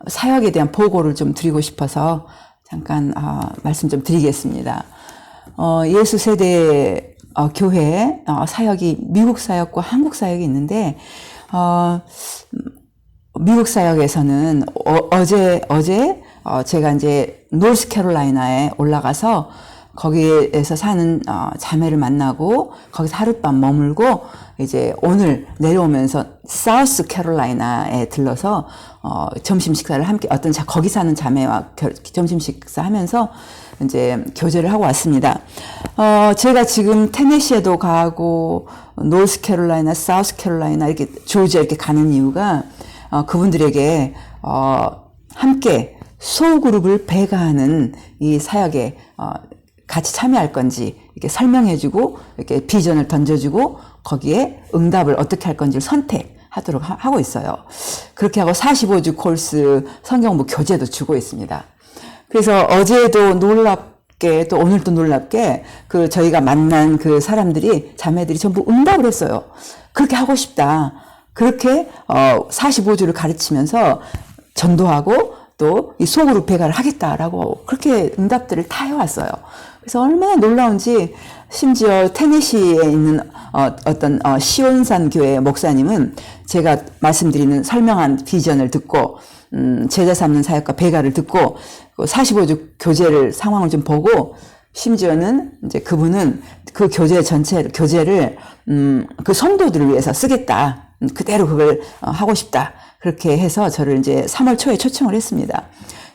사역에 대한 보고를 좀 드리고 싶어서 잠깐 말씀 좀 드리겠습니다. 예수 세대 교회 사역이 미국 사역과 한국 사역이 있는데 미국 사역에서는 어제 제가 이제 노스캐롤라이나에 올라가서 거기에서 사는 자매를 만나고 거기서 하룻밤 머물고 이제 오늘 내려오면서 사우스 캐롤라이나에 들러서 점심 식사를 함께 거기 사는 자매와 점심 식사하면서 이제 교제를 하고 왔습니다. 제가 지금 테네시에도 가고 노스캐롤라이나, 사우스캐롤라이나 이렇게 조지아 이렇게 가는 이유가 그분들에게 함께 소그룹을 배가하는 이 사역에 같이 참여할 건지 이렇게 설명해주고 이렇게 비전을 던져주고 거기에 응답을 어떻게 할 건지를 선택하도록 하고 있어요. 그렇게 하고 45주 코र्스 성경부 교재도 주고 있습니다. 그래서 어제도 놀랍게 또 오늘도 놀랍게 저희가 만난 그 사람들이 자매들이 전부 응답을 했어요. 그렇게 하고 싶다. 그렇게 45주를 가르치면서 전도하고 또 이 소그룹 배가를 하겠다라고 그렇게 응답들을 다 해왔어요. 그래서 얼마나 놀라운지 심지어 테네시에 있는 어떤 시온산 교회 목사님은 제가 말씀드리는 설명한 비전을 듣고 제자 삼는 사역과 배가를 듣고 45주 교재를 상황을 좀 보고 심지어는 이제 그분은 그 교재를 그 성도들을 위해서 쓰겠다. 그대로 그걸 하고 싶다. 그렇게 해서 저를 이제 3월 초에 초청을 했습니다.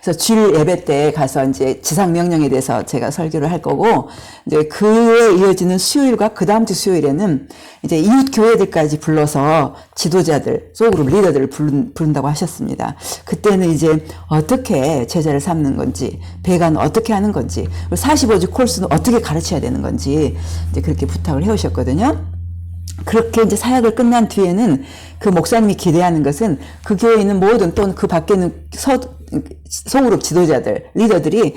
그래서 주일 예배 때 가서 이제 지상 명령에 대해서 제가 설교를 할 거고, 이제 그에 이어지는 수요일과 그 다음 주 수요일에는 이제 이웃 교회들까지 불러서 지도자들, 소그룹 리더들을 부른다고 하셨습니다. 그때는 이제 어떻게 제자를 삼는 건지, 배가는 어떻게 하는 건지, 45주 코र्스는 어떻게 가르쳐야 되는 건지, 이제 그렇게 부탁을 해오셨거든요. 그렇게 이제 사역을 끝난 뒤에는 그 목사님이 기대하는 것은 그 교회에 있는 모든 또는 그 밖에 있는 소그룹 지도자들, 리더들이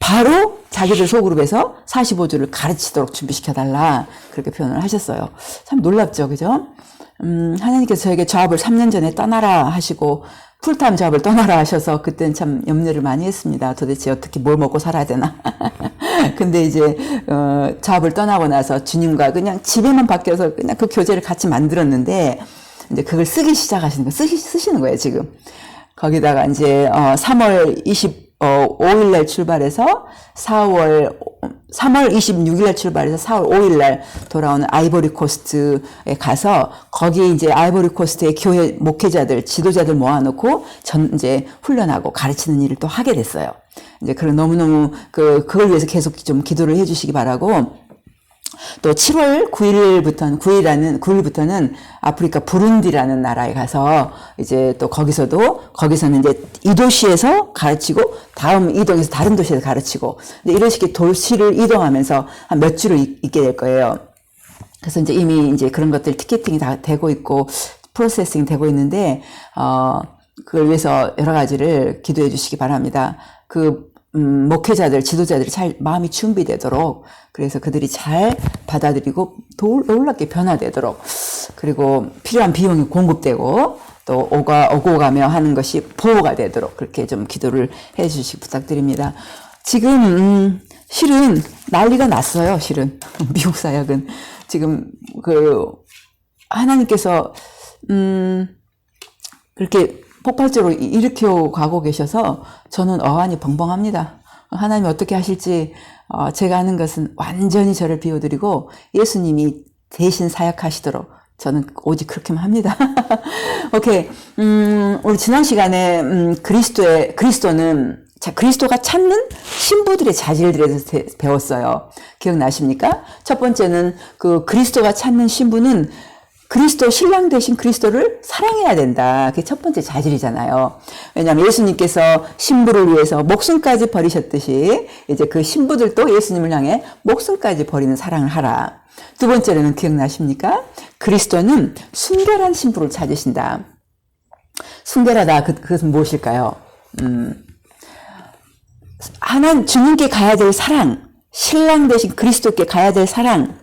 바로 자기들 소그룹에서 45주를 가르치도록 준비시켜달라. 그렇게 표현을 하셨어요. 참 놀랍죠. 그죠? 하나님께서 저에게 조합을 3년 전에 떠나라 하시고 풀타임 조합을 떠나라 하셔서 그때는 참 염려를 많이 했습니다. 도대체 어떻게 뭘 먹고 살아야 되나. 근데 이제 조합을 떠나고 나서 주님과 그냥 집에만 바뀌어서 그냥 그 교재를 같이 만들었는데 이제 그걸 쓰기 시작하시는 거예요. 쓰시는 거예요, 지금. 거기다가 이제 3월 25일 날 출발해서 3월 26일 날 출발해서 4월 5일 날 돌아오는 아이보리 코스트에 가서 거기 이제 아이보리 코스트의 교회 목회자들, 지도자들 모아놓고 이제 훈련하고 가르치는 일을 또 하게 됐어요. 이제 그런 너무너무 그걸 위해서 계속 좀 기도를 해주시기 바라고. 또 7월 9일부터는 아프리카 부룬디라는 나라에 가서 이제 또 거기서는 이제 이 도시에서 가르치고 다음 이동해서 다른 도시에서 가르치고 이런 식의 도시를 이동하면서 한 몇 주를 있게 될 거예요. 그래서 이제 이미 이제 그런 것들 티켓팅이 다 되고 있고 프로세싱 되고 있는데 그걸 위해서 여러 가지를 기도해 주시기 바랍니다. 목회자들, 지도자들이 잘 마음이 준비되도록, 그래서 그들이 잘 받아들이고 놀랍게 변화되도록, 그리고 필요한 비용이 공급되고 또 오고 가며 하는 것이 보호가 되도록 그렇게 좀 기도를 해 주시기 부탁드립니다. 지금 실은 난리가 났어요. 실은 미국 사역은 지금 하나님께서 그렇게 폭발적으로 일으켜 가고 계셔서 저는 어안이 벙벙합니다. 하나님이 어떻게 하실지 제가 하는 것은 완전히 저를 비워드리고 예수님이 대신 사역하시도록 저는 오직 그렇게만 합니다. 오케이. 우리 지난 시간에 그리스도가 찾는 신부들의 자질들에 대해서 배웠어요. 기억나십니까? 첫 번째는 그리스도가 찾는 신부는 그리스도, 신랑 되신 그리스도를 사랑해야 된다. 그게 첫 번째 자질이잖아요. 왜냐하면 예수님께서 신부를 위해서 목숨까지 버리셨듯이 이제 그 신부들도 예수님을 향해 목숨까지 버리는 사랑을 하라. 두 번째로는 기억나십니까? 그리스도는 순결한 신부를 찾으신다. 순결하다. 그것은 무엇일까요? 주님께 가야 될 사랑, 신랑 되신 그리스도께 가야 될 사랑,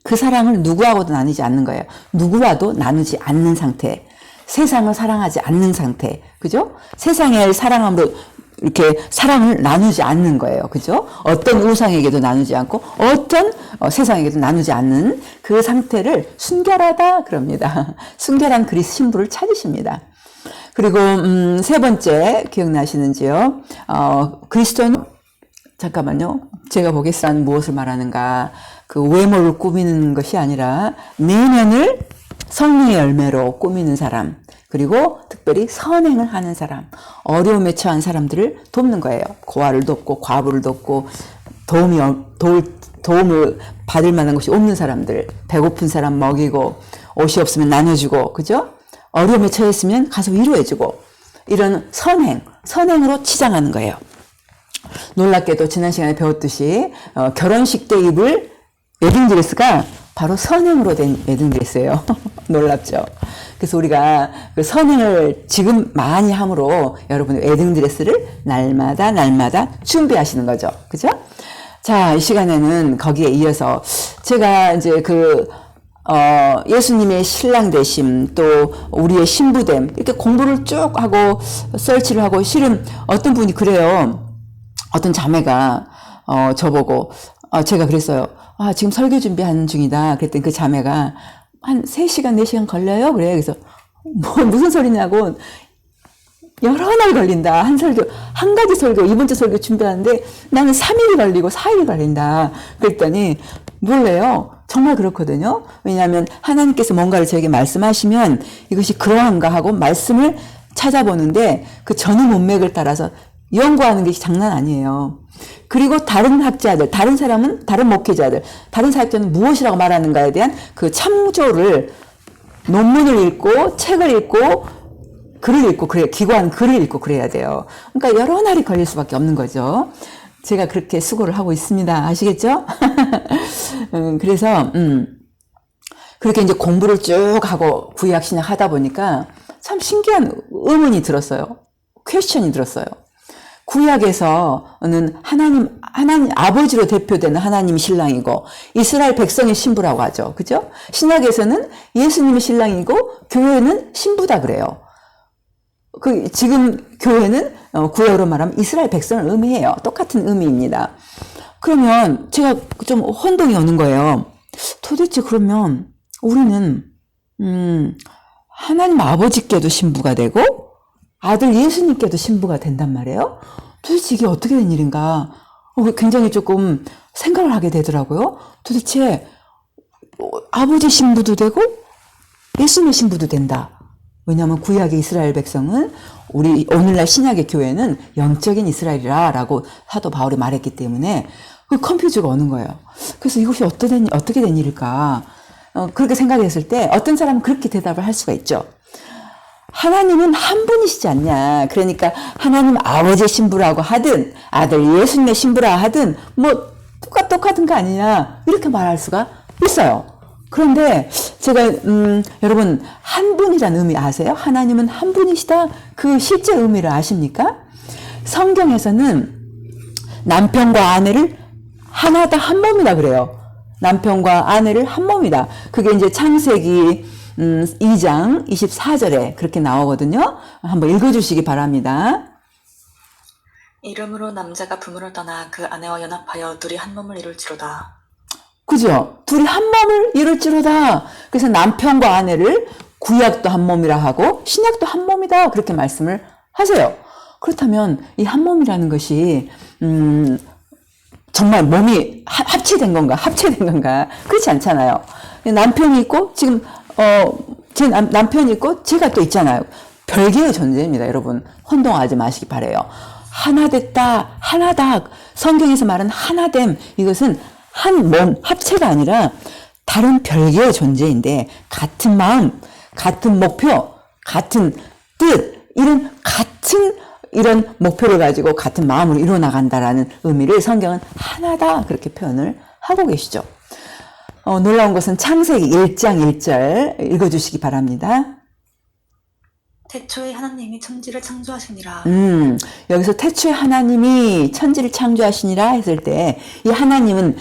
그 사랑을 누구하고도 나누지 않는 거예요. 누구와도 나누지 않는 상태. 세상을 사랑하지 않는 상태. 그죠? 세상을 사랑함으로 이렇게 사랑을 나누지 않는 거예요. 그죠? 어떤 우상에게도 나누지 않고 어떤 세상에게도 나누지 않는 그 상태를 순결하다 그럽니다. 순결한 그리스도 신부를 찾으십니다. 그리고 세 번째 기억나시는지요? 그리스도는 잠깐만요. 제가 보겠습니다. 무엇을 말하는가? 그 외모를 꾸미는 것이 아니라 내면을 성령의 열매로 꾸미는 사람, 그리고 특별히 선행을 하는 사람, 어려움에 처한 사람들을 돕는 거예요. 고아를 돕고 과부를 돕고 도움을 받을 만한 것이 없는 사람들, 배고픈 사람 먹이고 옷이 없으면 나눠주고, 그죠? 어려움에 처했으면 가서 위로해주고, 이런 선행으로 치장하는 거예요. 놀랍게도 지난 시간에 배웠듯이 결혼식 때 입을 웨딩드레스가 바로 선행으로 된 웨딩드레스예요. 놀랍죠? 그래서 우리가 그 선행을 지금 많이 함으로 여러분의 웨딩드레스를 날마다 준비하시는 거죠. 그죠? 자, 이 시간에는 거기에 이어서 제가 이제 예수님의 신랑 되심, 또 우리의 신부됨, 이렇게 공부를 쭉 하고 서치를 하고, 실은 어떤 분이 그래요. 어떤 자매가 저보고 제가 그랬어요. 지금 설교 준비하는 중이다. 그랬더니 그 자매가 한 3시간, 4시간 걸려요? 그래요. 그래서 무슨 소리냐고, 여러 날 걸린다. 한 가지 설교, 이번 주 설교 준비하는데 나는 3일이 걸리고 4일이 걸린다. 그랬더니 몰래요. 정말 그렇거든요. 왜냐하면 하나님께서 뭔가를 저에게 말씀하시면 이것이 그러한가 하고 말씀을 찾아보는데 그 전후 문맥을 따라서 연구하는 것이 장난 아니에요. 그리고 다른 학자들, 다른 사람은, 다른 목회자들, 다른 사역자는 무엇이라고 말하는가에 대한 그 참조를, 논문을 읽고 책을 읽고 글을 읽고 기고한 글을 읽고 그래야 돼요. 그러니까 여러 날이 걸릴 수밖에 없는 거죠. 제가 그렇게 수고를 하고 있습니다. 아시겠죠? 그래서 그렇게 이제 공부를 쭉 하고 구약 신약 하다 보니까 참 신기한 의문이 들었어요. 퀘스천이 들었어요. 구약에서는 하나님 아버지로 대표되는 하나님이 신랑이고 이스라엘 백성의 신부라고 하죠. 그죠? 신약에서는 예수님이 신랑이고 교회는 신부다 그래요. 지금 교회는 구약으로 말하면 이스라엘 백성을 의미해요. 똑같은 의미입니다. 그러면 제가 좀 혼동이 오는 거예요. 도대체 그러면 우리는 하나님 아버지께도 신부가 되고 아들 예수님께도 신부가 된단 말이에요. 도대체 이게 어떻게 된 일인가? 굉장히 조금 생각을 하게 되더라고요. 도대체 아버지 신부도 되고 예수님의 신부도 된다. 왜냐하면 구약의 이스라엘 백성은 우리 오늘날 신약의 교회는 영적인 이스라엘이라고 사도 바울이 말했기 때문에 그 컨퓨즈가 오는 거예요. 그래서 이것이 어떻게 된 일일까? 그렇게 생각했을 때 어떤 사람은 그렇게 대답을 할 수가 있죠. 하나님은 한 분이시지 않냐. 그러니까 하나님 아버지의 신부라고 하든 아들 예수님의 신부라 하든 뭐 똑같은 거 아니냐. 이렇게 말할 수가 있어요. 그런데 제가 여러분 한 분이라는 의미 아세요? 하나님은 한 분이시다. 그 실제 의미를 아십니까? 성경에서는 남편과 아내를 하나다 한 몸이다 그래요. 남편과 아내를 한 몸이다. 그게 이제 창세기 2장 24절에 그렇게 나오거든요. 한번 읽어주시기 바랍니다. 이름으로 남자가 부모를 떠나 그 아내와 연합하여 둘이 한 몸을 이룰지로다. 그죠? 둘이 한 몸을 이룰지로다. 그래서 남편과 아내를 구약도 한 몸이라 하고 신약도 한 몸이다. 그렇게 말씀을 하세요. 그렇다면 이 한 몸이라는 것이 정말 몸이 합체된 건가? 그렇지 않잖아요. 남편이 있고 지금 제 남편이 있고 제가 또 있잖아요. 별개의 존재입니다. 여러분 혼동하지 마시기 바래요. 하나 됐다, 하나다. 성경에서 말하는 하나됨, 이것은 한 몸, 합체가 아니라 다른 별개의 존재인데 같은 마음, 같은 목표, 같은 뜻, 이런 목표를 가지고 같은 마음으로 이루어나간다라는 의미를 성경은 하나다 그렇게 표현을 하고 계시죠. 놀라운 것은 창세기 1장 1절 읽어주시기 바랍니다. 태초에 하나님이 천지를 창조하시니라. 여기서 태초에 하나님이 천지를 창조하시니라 했을 때 이 하나님은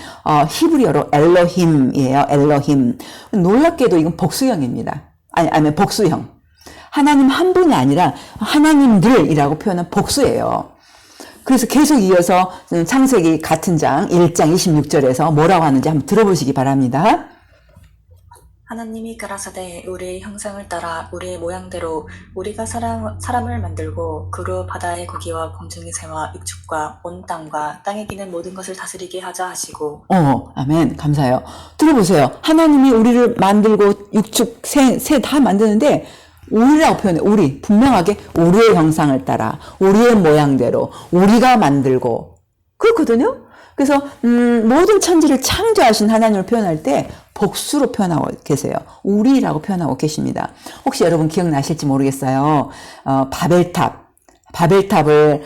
히브리어로 엘로힘이에요. 엘로힘. 놀랍게도 이건 복수형입니다. 아니 복수형. 하나님 한 분이 아니라 하나님들이라고 표현한 복수예요. 그래서 계속 이어서 창세기 같은 장 1장 26절에서 뭐라고 하는지 한번 들어보시기 바랍니다. 하나님이 가라사대 우리의 형상을 따라 우리의 모양대로 우리가 사람을 만들고 그로 바다의 고기와 공중의 새와 육축과 온 땅과 땅에 기는 모든 것을 다스리게 하자 하시고. 아멘. 감사해요. 들어보세요. 하나님이 우리를 만들고 육축, 새 다 만드는데 우리라고 표현해. 우리. 분명하게 우리의 형상을 따라 우리의 모양대로 우리가 만들고 그렇거든요. 그래서 모든 천지를 창조하신 하나님을 표현할 때 복수로 표현하고 계세요. 우리라고 표현하고 계십니다. 혹시 여러분 기억나실지 모르겠어요. 바벨탑을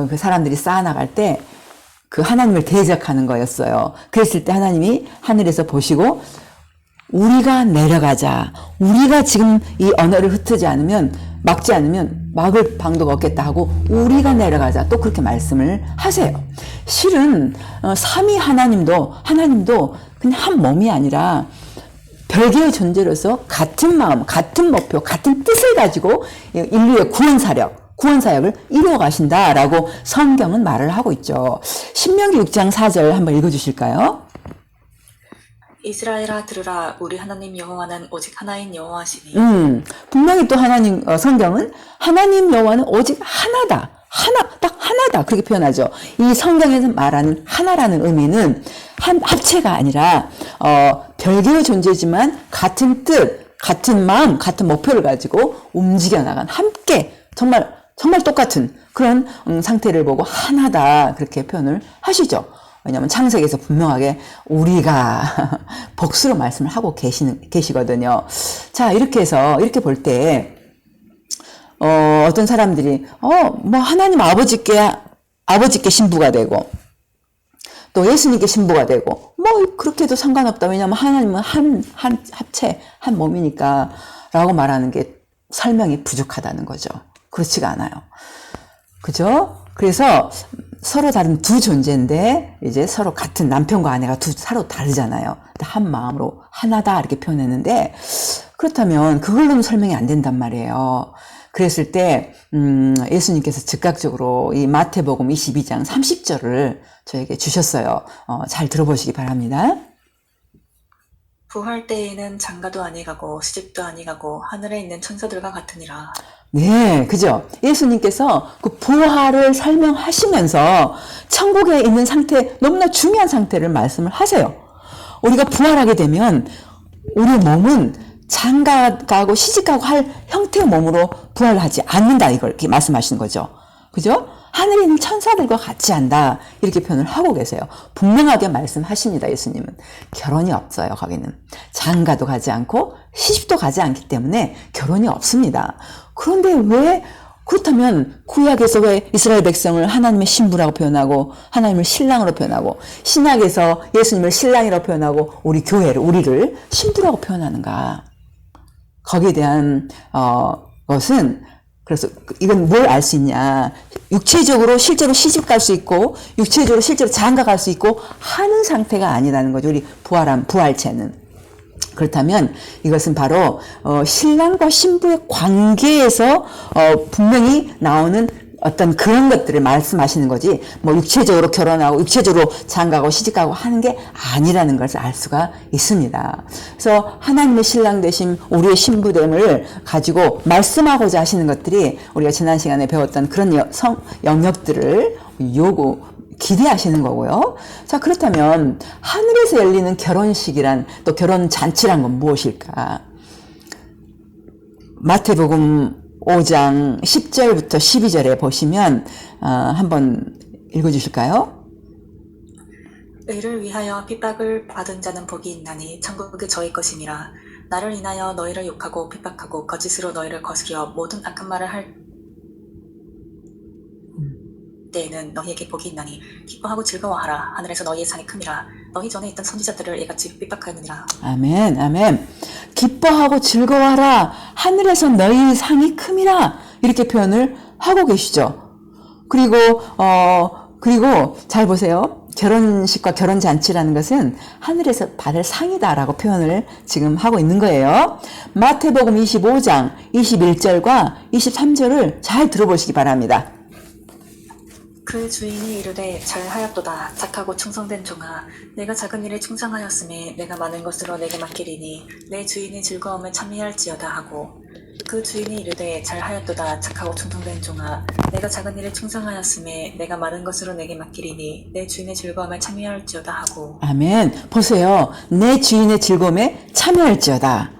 그 사람들이 쌓아나갈 때 그 하나님을 대적하는 거였어요. 그랬을 때 하나님이 하늘에서 보시고 우리가 내려가자. 우리가 지금 이 언어를 막지 않으면 막을 방도가 없겠다 하고 우리가 내려가자. 또 그렇게 말씀을 하세요. 실은 삼위 하나님도 그냥 한 몸이 아니라 별개의 존재로서 같은 마음, 같은 목표, 같은 뜻을 가지고 인류의 구원 사역을 이루어 가신다라고 성경은 말을 하고 있죠. 신명기 6장 4절 한번 읽어주실까요? 이스라엘아 들으라 우리 하나님 여호와는 오직 하나인 여호와시니. 분명히 또 성경은 하나님 여호와는 오직 하나다. 딱 하나다. 그렇게 표현하죠. 이 성경에서 말하는 하나라는 의미는 합체가 아니라, 별개의 존재지만 같은 뜻, 같은 마음, 같은 목표를 가지고 움직여 나간 함께, 정말 똑같은 그런 상태를 보고 하나다. 그렇게 표현을 하시죠. 왜냐하면 창세기에서 분명하게 우리가 복수로 말씀을 하고 계시거든요. 자, 이렇게 볼 때, 어떤 사람들이, 하나님 아버지께 신부가 되고, 또 예수님께 신부가 되고, 그렇게 해도 상관없다. 왜냐하면 하나님은 합체, 한 몸이니까, 라고 말하는 게 설명이 부족하다는 거죠. 그렇지가 않아요. 그죠? 그래서 서로 다른 두 존재인데 이제 서로 같은 남편과 아내가 서로 다르잖아요. 한 마음으로 하나다 이렇게 표현했는데 그렇다면 그걸로는 설명이 안 된단 말이에요. 그랬을 때 예수님께서 즉각적으로 이 마태복음 22장 30절을 저에게 주셨어요. 잘 들어보시기 바랍니다. 부활 때에는 장가도 아니가고 시집도 아니가고 하늘에 있는 천사들과 같으니라. 네, 그죠? 예수님께서 그 부활을 설명하시면서 천국에 있는 상태, 너무나 중요한 상태를 말씀을 하세요. 우리가 부활하게 되면 우리 몸은 장가가고 시집가고 할 형태의 몸으로 부활하지 않는다. 이걸 이렇게 말씀하시는 거죠. 그죠? 하늘에 있는 천사들과 같이 한다. 이렇게 표현을 하고 계세요. 분명하게 말씀하십니다. 예수님은. 결혼이 없어요. 거기는. 장가도 가지 않고 시집도 가지 않기 때문에 결혼이 없습니다. 그런데 왜 그렇다면 구약에서 왜 이스라엘 백성을 하나님의 신부라고 표현하고 하나님을 신랑으로 표현하고 신약에서 예수님을 신랑이라고 표현하고 우리를 신부라고 표현하는가? 거기에 대한 것은 그래서 이건 뭘 알 수 있냐? 육체적으로 실제로 시집 갈 수 있고 육체적으로 실제로 장가 갈 수 있고 하는 상태가 아니라는 거죠. 우리 부활체는. 그렇다면 이것은 바로 신랑과 신부의 관계에서 분명히 나오는 어떤 그런 것들을 말씀하시는 거지 육체적으로 결혼하고 육체적으로 장가가고 시집가고 하는 게 아니라는 것을 알 수가 있습니다. 그래서 하나님의 신랑 되심 우리의 신부됨을 가지고 말씀하고자 하시는 것들이 우리가 지난 시간에 배웠던 그런 영역들을 기대하시는 거고요. 자, 그렇다면 하늘에서 열리는 결혼식이란 또 결혼잔치란 건 무엇일까? 마태복음 5장 10절부터 12절에 보시면 한번 읽어주실까요? 의를 위하여 핍박을 받은 자는 복이 있나니 천국이 저희 것이니라. 나를 인하여 너희를 욕하고 핍박하고 거짓으로 너희를 거스려 모든 악한 말을 할 때에는 너희에게 복이 있나니 기뻐하고 즐거워하라. 하늘에서 너희의 상이 큼이라. 너희 전에 있던 선지자들을 이같이 핍박하느니라. 아멘, 아멘. 기뻐하고 즐거워하라. 하늘에서 너희의 상이 큼이라. 이렇게 표현을 하고 계시죠. 그리고 잘 보세요. 결혼식과 결혼잔치라는 것은 하늘에서 받을 상이다라고 표현을 지금 하고 있는 거예요. 마태복음 25장 21절과 23절을 잘 들어보시기 바랍니다. 그 주인이 이르되 잘하였도다 착하고 충성된 종아 내가 작은 일에 충성하였으니 내가 많은 것으로 내게 맡기리니 내 주인의 즐거움에 참여할지어다 하고 그 주인이 이르되 잘하였도다 착하고 충성된 종아 내가 작은 일에 충성하였으니 내가 많은 것으로 내게 맡기리니 내 주인의 즐거움에 참여할지어다 하고 아멘. 보세요. 내 주인의 즐거움에 참여할지어다.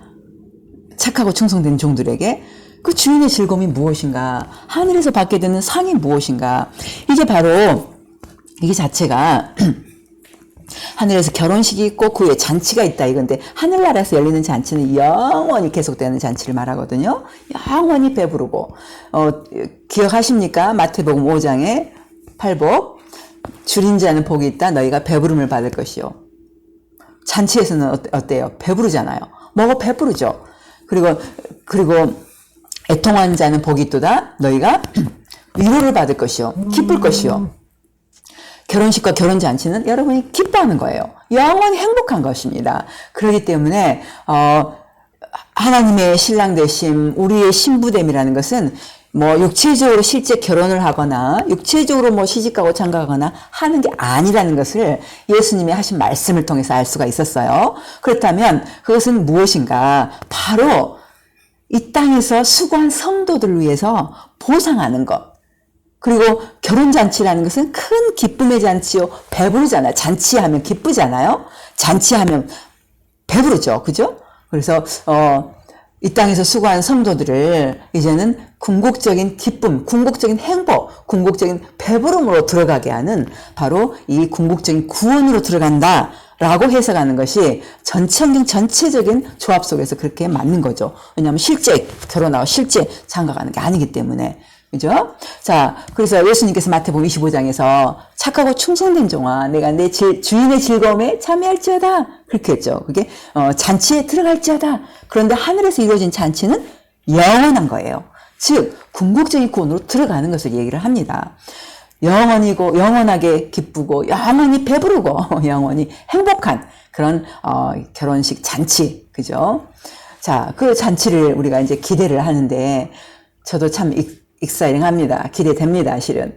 착하고 충성된 종들에게 그 주인의 즐거움이 무엇인가? 하늘에서 받게 되는 상이 무엇인가? 이게 바로 이게 자체가 하늘에서 결혼식이 있고 그 위에 잔치가 있다 이건데 하늘나라에서 열리는 잔치는 영원히 계속되는 잔치를 말하거든요. 영원히 배부르고 기억하십니까? 마태복음 5장에 팔복 줄인 자는 복이 있다. 너희가 배부름을 받을 것이요. 잔치에서는 어때요? 배부르잖아요. 먹어 배부르죠. 그리고 애통한 자는 복이 있도다. 너희가 위로를 받을 것이요. 기쁠 것이요. 결혼식과 결혼잔치는 여러분이 기뻐하는 거예요. 영원히 행복한 것입니다. 그렇기 때문에 하나님의 신랑 되심, 우리의 신부됨이라는 것은 뭐 육체적으로 실제 결혼을 하거나 육체적으로 뭐 시집가고 장가가거나 하는 게 아니라는 것을 예수님이 하신 말씀을 통해서 알 수가 있었어요. 그렇다면 그것은 무엇인가? 바로 이 땅에서 수고한 성도들을 위해서 보상하는 것. 그리고 결혼잔치라는 것은 큰 기쁨의 잔치요. 배부르잖아요. 잔치하면 기쁘잖아요. 잔치하면 배부르죠. 그죠? 그래서 이 땅에서 수고한 성도들을 이제는 궁극적인 기쁨, 궁극적인 행복, 궁극적인 배부름으로 들어가게 하는 바로 이 궁극적인 구원으로 들어간다. 라고 해석하는 것이 성경 전체적인 조합 속에서 그렇게 맞는 거죠. 왜냐하면 실제 결혼하고 실제 장가가는 게 아니기 때문에. 그죠? 자, 그래서 예수님께서 마태복음 25장에서 착하고 충성된 종아, 내가 내 주인의 즐거움에 참여할지어다. 그렇게 했죠. 그게, 잔치에 들어갈지어다. 그런데 하늘에서 이루어진 잔치는 영원한 거예요. 즉, 궁극적인 구원으로 들어가는 것을 얘기를 합니다. 영원하게 기쁘고, 영원히 배부르고, 영원히 행복한 그런, 결혼식 잔치. 그죠? 자, 그 잔치를 우리가 이제 기대를 하는데, 저도 참 익사이링 합니다. 기대됩니다, 실은.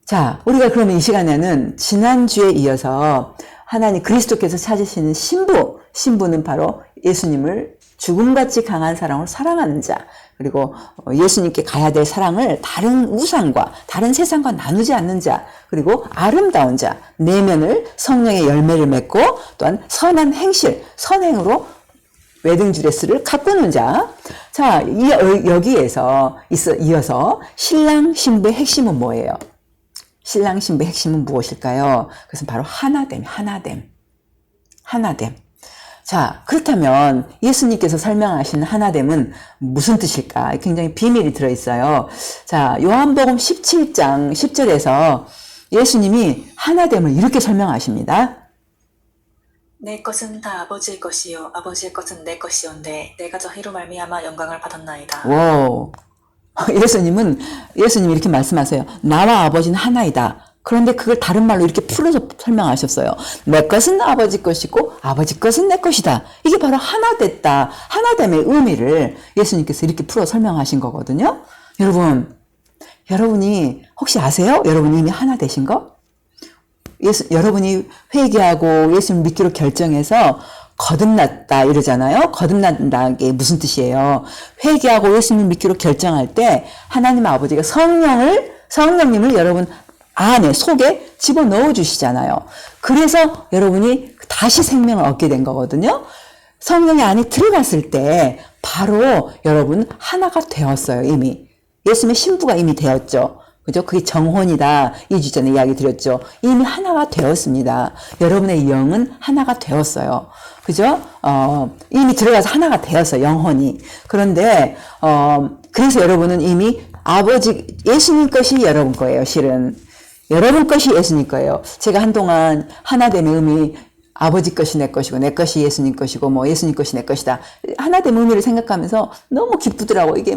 자, 우리가 그러면 이 시간에는 지난주에 이어서 하나님 그리스도께서 찾으시는 신부는 바로 예수님을 죽음같이 강한 사랑으로 사랑하는 자, 그리고 예수님께 가야 될 사랑을 다른 우상과 다른 세상과 나누지 않는 자, 그리고 아름다운 자, 내면을 성령의 열매를 맺고 또한 선한 행실, 선행으로 웨딩드레스를 가꾸는 자. 자, 여기에서 이어서 신랑 신부의 핵심은 뭐예요? 신랑 신부의 핵심은 무엇일까요? 그것은 바로 하나됨. 자, 그렇다면 예수님께서 설명하신 하나됨은 무슨 뜻일까? 굉장히 비밀이 들어있어요. 자, 요한복음 17장 10절에서 예수님이 하나됨을 이렇게 설명하십니다. 내 것은 다 아버지의 것이요 아버지의 것은 내 것이온데 내가 저희로 말미암아 영광을 받았나이다. 와우. 예수님이 이렇게 말씀하세요. 나와 아버지는 하나이다. 그런데 그걸 다른 말로 이렇게 풀어서 설명하셨어요. 내 것은 아버지 것이고 아버지 것은 내 것이다. 이게 바로 하나 됐다. 하나됨의 의미를 예수님께서 이렇게 풀어 설명하신 거거든요. 여러분이 혹시 아세요? 여러분이 이미 하나 되신 거? 여러분이 회개하고 예수님 믿기로 결정해서 거듭났다 이러잖아요. 거듭난다는 게 무슨 뜻이에요? 회개하고 예수님 믿기로 결정할 때 하나님 아버지가 성령님을 여러분 안에 속에 집어넣어 주시잖아요. 그래서 여러분이 다시 생명을 얻게 된 거거든요. 성령의 안에 들어갔을 때 바로 여러분 하나가 되었어요. 이미 예수님의 신부가 이미 되었죠. 그죠? 그게 정혼이다. 2주 전에 이야기 드렸죠. 이미 하나가 되었습니다. 여러분의 영은 하나가 되었어요. 그죠? 이미 들어가서 하나가 되었어요. 영혼이. 그런데, 그래서 여러분은 이미 예수님 것이 여러분 거예요. 실은. 여러분 것이 예수님 거예요. 제가 한동안 하나됨의 의미, 아버지 것이 내 것이고, 내 것이 예수님 것이고, 뭐 예수님 것이 내 것이다. 하나됨의 의미를 생각하면서 너무 기쁘더라고. 이게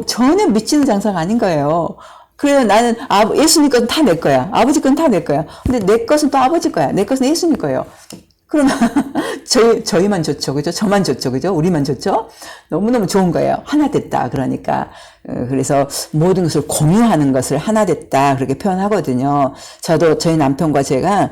전혀 미치는 장사가 아닌 거예요. 그래요. 나는 예수님 것은 다 내 거야. 아버지 건 다 내 거야. 근데 내 것은 또 아버지 거야. 내 것은 예수님 거예요. 그러면 저희만 좋죠. 그죠? 저만 좋죠. 그죠? 우리만 좋죠? 너무너무 좋은 거예요. 하나 됐다. 그러니까. 그래서 모든 것을 공유하는 것을 하나 됐다. 그렇게 표현하거든요. 저도 저희 남편과 제가,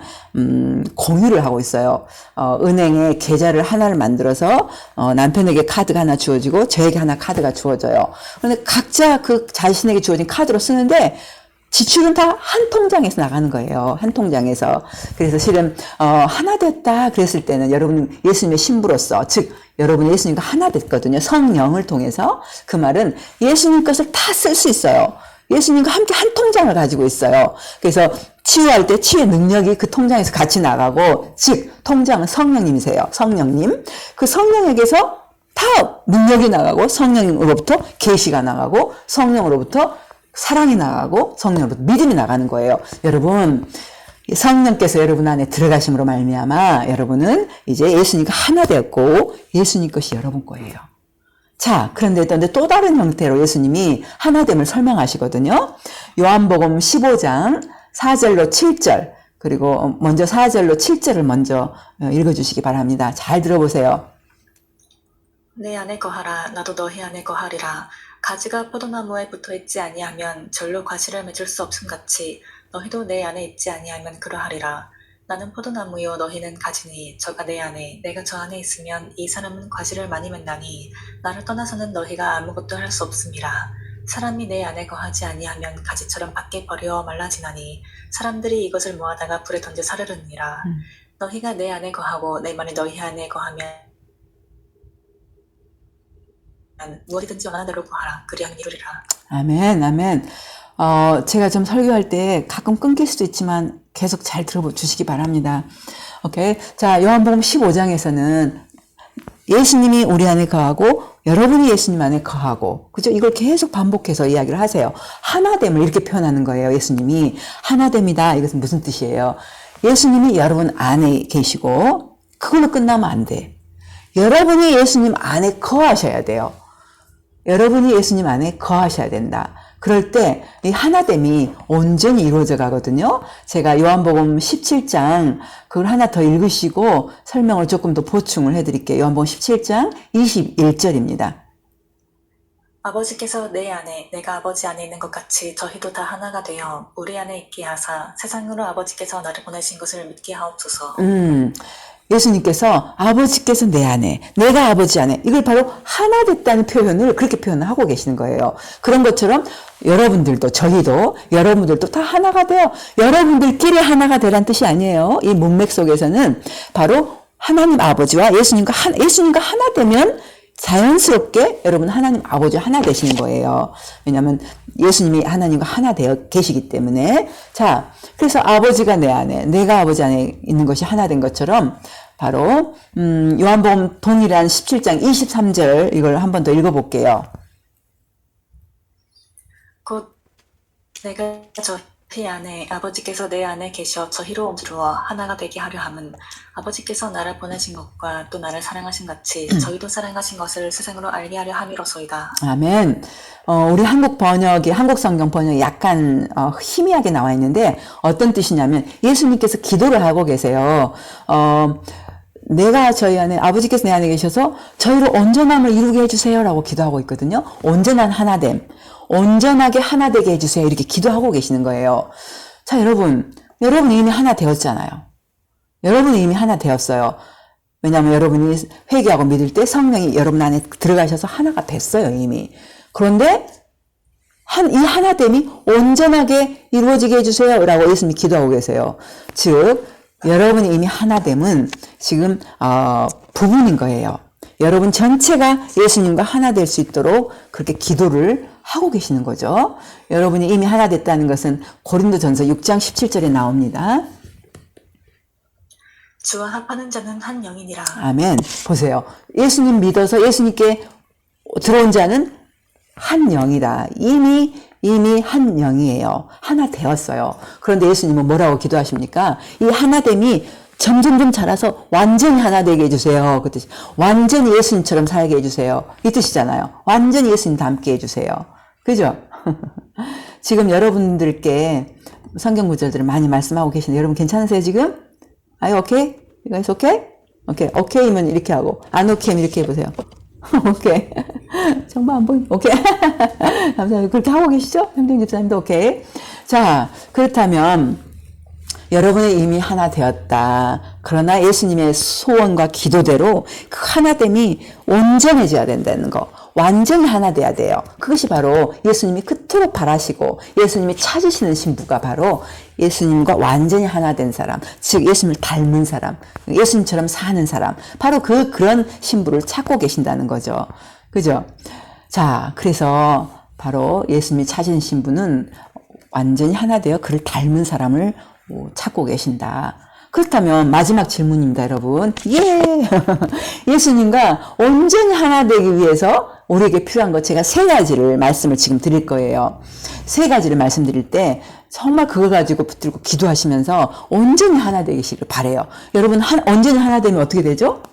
공유를 하고 있어요. 은행에 계좌를 하나를 만들어서, 남편에게 카드가 하나 주어지고, 저에게 하나 카드가 주어져요. 그런데 각자 그 자신에게 주어진 카드로 쓰는데, 지출은 다 한 통장에서 나가는 거예요. 한 통장에서. 그래서 실은 하나 됐다 그랬을 때는 여러분 예수님의 신부로서, 즉 여러분 예수님과 하나 됐거든요. 성령을 통해서. 그 말은 예수님 것을 다 쓸 수 있어요. 예수님과 함께 한 통장을 가지고 있어요. 그래서 치유할 때 치유의 능력이 그 통장에서 같이 나가고, 즉 통장은 성령님이세요. 성령님. 그 성령에게서 다 능력이 나가고, 성령으로부터 계시가 나가고, 성령으로부터 사랑이 나가고, 성령으로부터 믿음이 나가는 거예요. 여러분, 성령께서 여러분 안에 들어가심으로 말미암아 여러분은 이제 예수님과 하나 되었고, 예수님 것이 여러분 거예요. 자, 그런데 또 다른 형태로 예수님이 하나됨을 설명하시거든요. 요한복음 15장 4절로 7절, 그리고 먼저 4절로 7절을 먼저 읽어주시기 바랍니다. 잘 들어보세요. 내 안에 거하라 나도 너희 안에 거하리라. 가지가 포도나무에 붙어있지 아니하면 절로 과실을 맺을 수 없음같이 너희도 내 안에 있지 아니하면 그러하리라. 나는 포도나무요 너희는 가지니 저가 내 안에 내가 저 안에 있으면 이 사람은 과실을 많이 맺나니 나를 떠나서는 너희가 아무것도 할 수 없음이라. 사람이 내 안에 거하지 아니하면 가지처럼 밖에 버려 말라지나니 사람들이 이것을 모아다가 불에 던져 사르르니라. 너희가 내 안에 거하고 내 말이 너희 안에 거하면 무엇이든지 원하는 대로 구하라. 그리하면 이루리라. 아멘, 아멘. 제가 좀 설교할 때 가끔 끊길 수도 있지만 계속 잘 들어주시기 바랍니다. 오케이. 자, 요한복음 15장에서는 예수님이 우리 안에 거하고 여러분이 예수님 안에 거하고, 그죠? 이걸 계속 반복해서 이야기를 하세요. 하나됨을 이렇게 표현하는 거예요. 예수님이 하나됨이다. 이것은 무슨 뜻이에요? 예수님이 여러분 안에 계시고 그걸로 끝나면 안 돼. 여러분이 예수님 안에 거하셔야 돼요. 여러분이 예수님 안에 거하셔야 된다. 그럴 때 이 하나됨이 온전히 이루어져 가거든요. 제가 요한복음 17장 그걸 하나 더 읽으시고 설명을 조금 더 보충을 해드릴게요. 요한복음 17장 21절입니다. 아버지께서 내 안에 내가 아버지 안에 있는 것 같이 저희도 다 하나가 되어 우리 안에 있게 하사 세상으로 아버지께서 나를 보내신 것을 믿게 하옵소서. 예수님께서 아버지께서 내 안에, 내가 아버지 안에, 이걸 바로 하나 됐다는 표현을 그렇게 표현을 하고 계시는 거예요. 그런 것처럼 여러분들도, 저희도, 여러분들도 다 하나가 되어, 여러분들끼리 하나가 되란 뜻이 아니에요. 이 문맥 속에서는 바로 하나님 아버지와 예수님과 하나 되면 자연스럽게 여러분 하나님 아버지와 하나 되시는 거예요. 왜냐하면 예수님이 하나님과 하나 되어 계시기 때문에. 자, 그래서 아버지가 내 안에, 내가 아버지 안에 있는 것이 하나 된 것처럼 바로 요한복음 동일한 17장 23절 이걸 한 번 더 읽어볼게요. 곧 내가 저희 안에 아버지께서 내 안에 계셔 저희로 이루어 하나가 되게 하려 함은 아버지께서 나를 보내신 것과 또 나를 사랑하신 같이 저희도 사랑하신 것을 세상으로 알게 하려 함이로소이다. 아멘. 우리 한국 성경 번역이 약간 희미하게 나와 있는데 어떤 뜻이냐면 예수님께서 기도를 하고 계세요. 내가 저희 안에, 아버지께서 내 안에 계셔서 저희로 온전함을 이루게 해주세요라고 기도하고 있거든요. 온전한 하나됨, 온전하게 하나 되게 해주세요. 이렇게 기도하고 계시는 거예요. 자, 여러분이 이미 하나 되었잖아요. 여러분이 이미 하나 되었어요. 왜냐하면 여러분이 회개하고 믿을 때 성령이 여러분 안에 들어가셔서 하나가 됐어요, 이미. 그런데 이 하나됨이 온전하게 이루어지게 해주세요 라고 예수님이 기도하고 계세요. 즉 여러분이 이미 하나됨은 지금 부분인 거예요. 여러분 전체가 예수님과 하나 될 수 있도록 그렇게 기도를 하고 계시는 거죠. 여러분이 이미 하나 됐다는 것은 고린도전서 6장 17절에 나옵니다. 주와 합하는 자는 한 영이니라. 아멘. 보세요. 예수님 믿어서 예수님께 들어온 자는 한 영이다. 이미 한 영이에요. 하나 되었어요. 그런데 예수님은 뭐라고 기도하십니까? 이 하나됨이 점점 자라서 완전히 하나 되게 해주세요. 그 뜻이 완전히 예수님처럼 살게 해주세요. 이 뜻이잖아요. 완전히 예수님 닮게 해주세요. 그죠? 지금 여러분들께 성경 구절들을 많이 말씀하고 계시는데 여러분 괜찮으세요 지금? Are you okay? You guys okay? 오케이. 오케이면 이렇게 하고 안 오케이면 이렇게 해보세요. 오케이. 정말 안 보이. 오케이. 감사합니다. 그렇게 하고 계시죠? 형동 집사님도 오케이. 자, 그렇다면 여러분의 이미 하나 되었다. 그러나 예수님의 소원과 기도대로 그 하나됨이 온전해져야 된다는 거. 완전히 하나 돼야 돼요. 그것이 바로 예수님이 그토록 바라시고 예수님이 찾으시는 신부가 바로 예수님과 완전히 하나 된 사람, 즉 예수님을 닮은 사람, 예수님처럼 사는 사람, 바로 그런 신부를 찾고 계신다는 거죠. 그죠? 자, 그래서 바로 예수님이 찾은 신부는 완전히 하나 되어 그를 닮은 사람을 찾고 계신다. 그렇다면 마지막 질문입니다, 여러분. 예! 예수님과 온전히 하나 되기 위해서 우리에게 필요한 것 제가 세 가지를 말씀을 지금 드릴 거예요. 세 가지를 말씀드릴 때 정말 그걸 가지고 붙들고 기도하시면서 온전히 하나 되시길 바라요. 여러분 온전히 하나 되면 어떻게 되죠?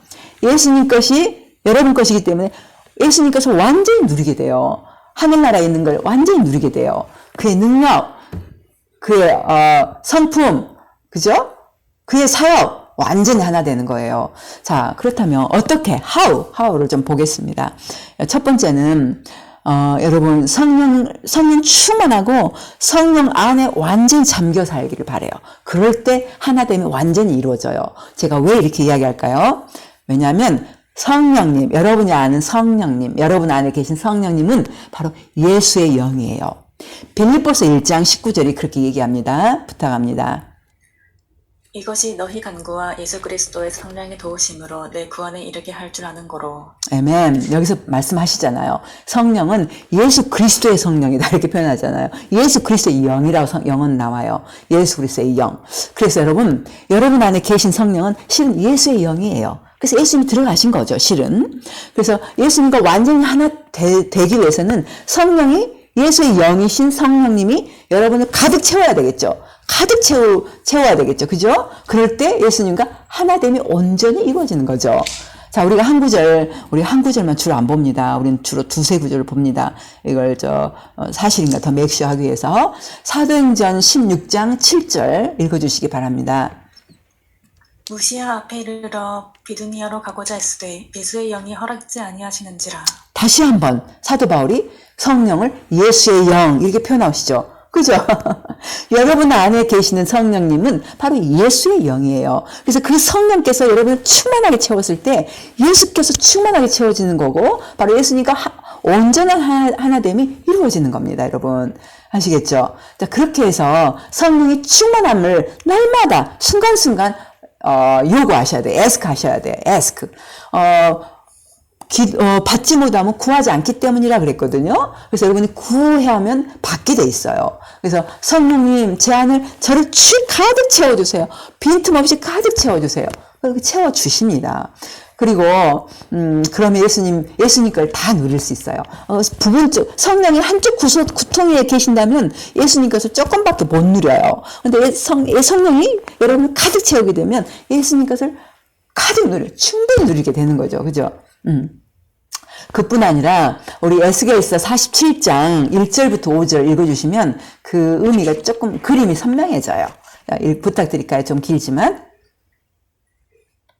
예수님 것이 여러분 것이기 때문에 예수님 것을 완전히 누리게 돼요. 하늘나라에 있는 걸 완전히 누리게 돼요. 그의 능력, 그의 성품, 그죠? 그의 사역 완전히 하나 되는 거예요. 자, 그렇다면 어떻게 how를 좀 보겠습니다. 첫 번째는 여러분 성령 충만하고 성령 안에 완전히 잠겨 살기를 바라요. 그럴 때 하나됨이 완전히 이루어져요. 제가 왜 이렇게 이야기할까요? 왜냐하면 성령님, 여러분이 아는 성령님, 여러분 안에 계신 성령님은 바로 예수의 영이에요. 빌립보서 1장 19절이 그렇게 얘기합니다. 부탁합니다. 이것이 너희 간구와 예수 그리스도의 성령의 도우심으로 내 구원에 이르게 할 줄 아는 거로. 아멘. 여기서 말씀하시잖아요. 성령은 예수 그리스도의 성령이다 이렇게 표현하잖아요. 예수 그리스도의 영이라고 영은 나와요. 예수 그리스도의 영. 그래서 여러분 안에 계신 성령은 실은 예수의 영이에요. 그래서 예수님이 들어가신 거죠, 실은. 그래서 예수님과 완전히 하나 되기 위해서는 성령이 예수의 영이신 성령님이 여러분을 가득 채워야 되겠죠. 가득 채워야 되겠죠. 그죠? 그럴 때 예수님과 하나됨이 온전히 이루어지는 거죠. 자, 우리 한 구절만 주로 안 봅니다. 우리는 주로 두세 구절을 봅니다. 이걸 사실인가 더 맥시하기 위해서 사도행전 16장 7절 읽어주시기 바랍니다. 무시아 앞에 이르러 비두니아로 가고자 했으되 예수의 영이 허락지 아니하시는지라. 다시 한번 사도 바울이 성령을 예수의 영 이렇게 표현하시죠. 그죠? 여러분 안에 계시는 성령님은 바로 예수의 영이에요. 그래서 그 성령께서 여러분을 충만하게 채웠을 때 예수께서 충만하게 채워지는 거고 바로 예수님과 온전한 하나됨이 이루어지는 겁니다. 여러분 아시겠죠? 자, 그렇게 해서 성령의 충만함을 날마다 순간순간 요구하셔야 돼요. ask 하셔야 돼요. ask. 받지 못하면 구하지 않기 때문이라 그랬거든요. 그래서 여러분이 구해야 하면 받게 돼 있어요. 그래서 성령님 제 안을 저를 가득 채워주세요. 빈틈없이 가득 채워주세요. 그렇게 채워주십니다. 그리고 그러면 예수님 걸 다 누릴 수 있어요. 부분적 성령이 한쪽 구통에 계신다면 예수님 것을 조금밖에 못 누려요. 근데 성령이 여러분을 가득 채우게 되면 예수님 것을 충분히 누리게 되는 거죠. 그죠? 그뿐 아니라 우리 에스겔서 47장 1절부터 5절 읽어주시면 그 의미가 조금 그림이 선명해져요. 부탁드릴까요? 좀 길지만.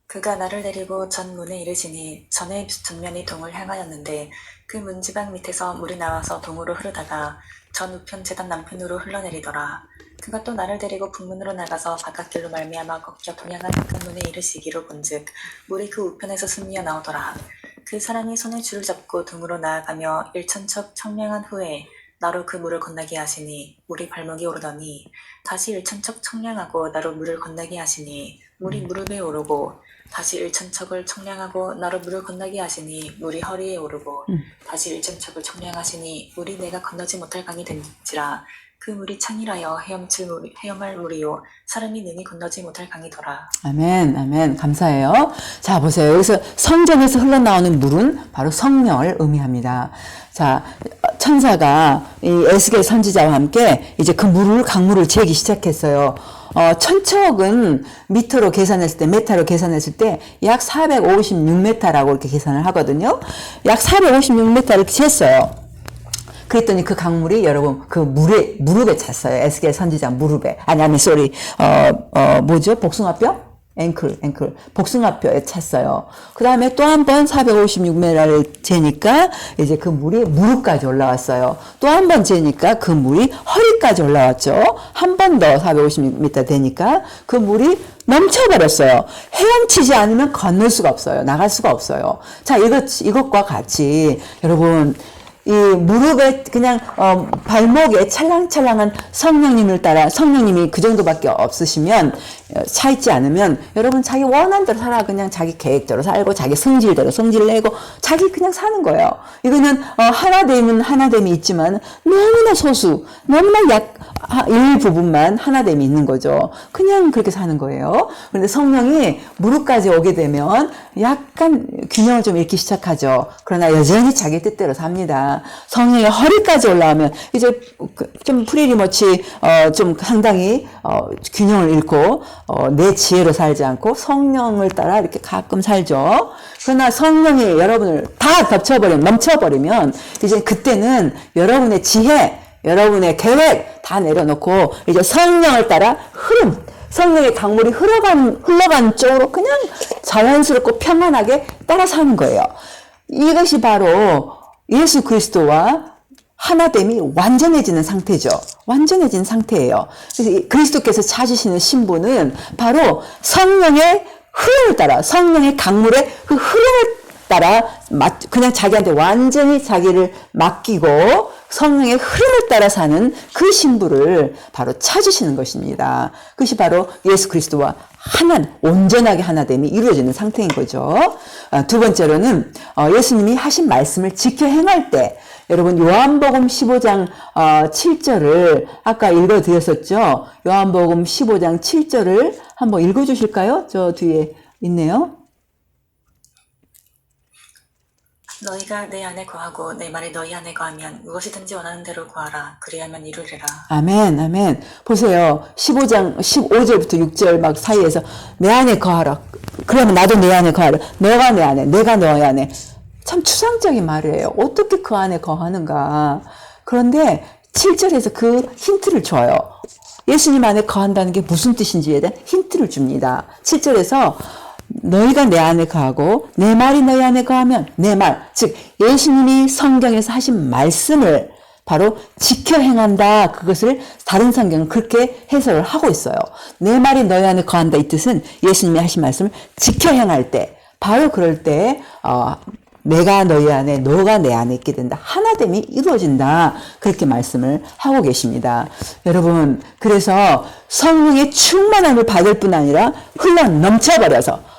그가 나를 데리고 전 문에 이르시니 전의 전면이 동을 향하였는데 그 문지방 밑에서 물이 나와서 동으로 흐르다가 전 우편 제단 남편으로 흘러내리더라. 그가 또 나를 데리고 북문으로 나가서 바깥길로 말미암아 꺾여 동양한 현관문에 이르시기로 본즉 물이 그 우편에서 숨미어 나오더라. 그 사람이 손에 줄을 잡고 등으로 나아가며 일천척 청량한 후에 나로 그 물을 건너게 하시니 물이 발목에 오르더니 다시 일천척 청량하고 나로 물을 건너게 하시니 물이 무릎에 오르고 다시 일천척을 청량하고 나로 물을 건너게 하시니 물이 허리에 오르고 다시 일천척을 청량하시니 물이 내가 건너지 못할 강이 된지라. 그 물이 창이라여 헤엄할 물이요 사람이 능히 건너지 못할 강이더라. 아멘, 아멘. 감사해요. 자, 보세요. 여기서 성전에서 흘러나오는 물은 바로 성령을 의미합니다. 자, 천사가 이 에스겔 선지자와 함께 이제 그 강물을 재기 시작했어요. 천척은 미터로 계산했을 때, 메타로 계산했을 때 약 456m라고 이렇게 계산을 하거든요. 약 456m를 쟀어요. 그랬더니 그 강물이 여러분 그 무릎에 찼어요. 에스겔 선지자 무릎에. 뭐죠? 복숭아뼈? 앵클. 복숭아뼈에 찼어요. 그 다음에 또 한 번 456m를 재니까 이제 그 물이 무릎까지 올라왔어요. 또 한 번 재니까 그 물이 허리까지 올라왔죠. 한 번 더 456m 되니까 그 물이 넘쳐버렸어요. 헤엄치지 않으면 건널 수가 없어요. 나갈 수가 없어요. 자, 이것과 같이 여러분, 이 무릎에 그냥 발목에 찰랑찰랑한 성령님을 따라 성령님이 그 정도밖에 없으시면 차 있지 않으면 여러분 자기 원하는 대로 살아. 그냥 자기 계획대로 살고 자기 성질대로 성질 내고 자기 그냥 사는 거예요. 이거는 하나됨이 있지만 너무나 소수, 너무나 일부분만 하나됨이 있는 거죠. 그냥 그렇게 사는 거예요. 그런데 성령이 무릎까지 오게 되면 약간 균형을 좀 잃기 시작하죠. 그러나 여전히 자기 뜻대로 삽니다. 성령이 허리까지 올라오면 이제 좀 프리리머치 좀 상당히 균형을 잃고 내 지혜로 살지 않고 성령을 따라 이렇게 가끔 살죠. 그러나 성령이 여러분을 다 넘쳐버리면 이제 그때는 여러분의 지혜, 여러분의 계획 다 내려놓고 이제 성령을 따라 성령의 강물이 흘러간 쪽으로 그냥 자연스럽고 평안하게 따라 사는 거예요. 이것이 바로 예수 그리스도와 하나됨이 완전해지는 상태죠. 완전해진 상태예요. 그래서 그리스도께서 찾으시는 신부는 바로 성령의 흐름을 따라, 성령의 강물의 그 흐름을 따라 그냥 자기한테 완전히 자기를 맡기고 성령의 흐름을 따라 사는 그 신부를 바로 찾으시는 것입니다. 그것이 바로 예수 그리스도와 온전하게 하나됨이 이루어지는 상태인 거죠. 두 번째로는 예수님이 하신 말씀을 지켜 행할 때, 여러분 요한복음 15장 7절을 아까 읽어드렸었죠. 요한복음 15장 7절을 한번 읽어주실까요? 저 뒤에 있네요. 너희가 내 안에 거하고 내 말이 너희 안에 거하면 무엇이든지 원하는 대로 구하라. 그리하면 이루리라. 아멘. 보세요. 15절부터 6절 막 사이에서 내 안에 거하라. 그러면 나도 내 안에 거하라. 너가 내 안에, 내가 너희 안에. 참 추상적인 말이에요. 어떻게 그 안에 거하는가. 그런데 7절에서 그 힌트를 줘요. 예수님 안에 거한다는 게 무슨 뜻인지에 대한 힌트를 줍니다. 7절에서 너희가 내 안에 거하고 내 말이 너희 안에 거하면 내 말, 즉 예수님이 성경에서 하신 말씀을 바로 지켜 행한다. 그것을 다른 성경은 그렇게 해석을 하고 있어요. 내 말이 너희 안에 거한다. 이 뜻은 예수님이 하신 말씀을 지켜 행할 때, 바로 그럴 때 내가 너희 안에, 너가 내 안에 있게 된다. 하나됨이 이루어진다. 그렇게 말씀을 하고 계십니다. 여러분, 그래서 성령의 충만함을 받을 뿐 아니라 흘러 넘쳐버려서,